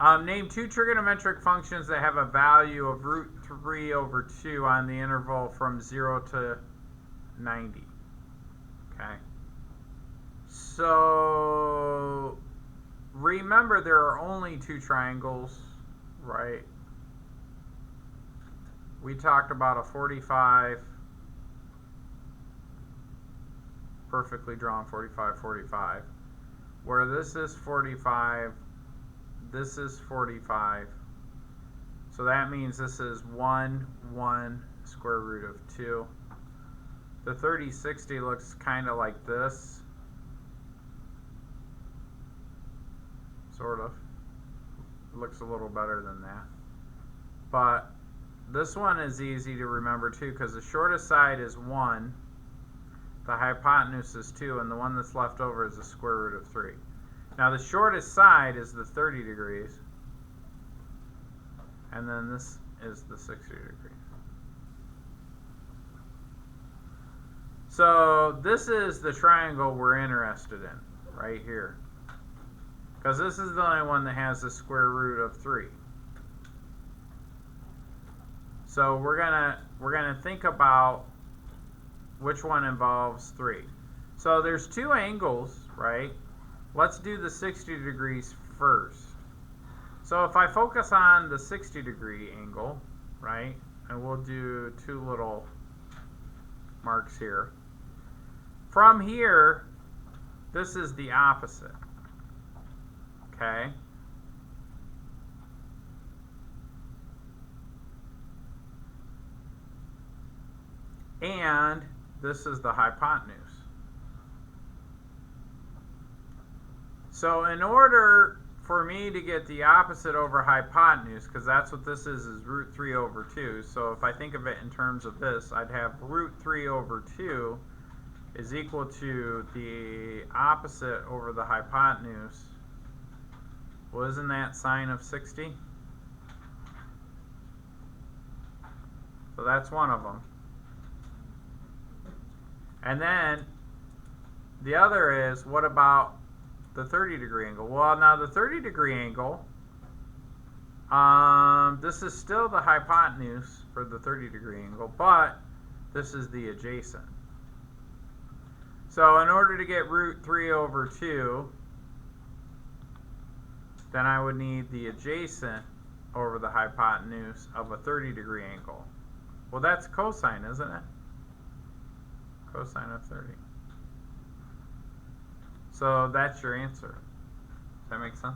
Name two trigonometric functions that have a value of root 3 over 2 on the interval from 0 to 90. Okay. So remember there are only two triangles, right? We talked about a 45, perfectly drawn 45, 45, where this is 45, this is 45. So that means this is 1, 1, square root of 2. The 3060 looks kind of like this. Sort of. It looks a little better than that. But this one is easy to remember too because the shortest side is 1, the hypotenuse is 2, and the one that's left over is the square root of 3. Now the shortest side is the 30 degrees, and then this is the 60 degrees. So this is the triangle we're interested in, right here. Because this is the only one that has the square root of 3. So we're gonna think about which one involves 3. So there's two angles, right? Let's do the 60 degrees first. So if I focus on the 60 degree angle, right, and we'll do two little marks here. From here, this is the opposite, okay? And this is the hypotenuse. So in order for me to get the opposite over hypotenuse, because that's what this is root 3 over 2. So if I think of it in terms of this, I'd have root 3 over 2 is equal to the opposite over the hypotenuse. Well, isn't that sine of 60? So that's one of them. And then the other is, what about the 30 degree angle? Well, now the 30 degree angle, this is still the hypotenuse for the 30 degree angle, but this is the adjacent. So in order to get root 3 over 2, then I would need the adjacent over the hypotenuse of a 30 degree angle. Well, that's cosine, isn't it? Cosine of 30. So that's your answer. Does that make sense?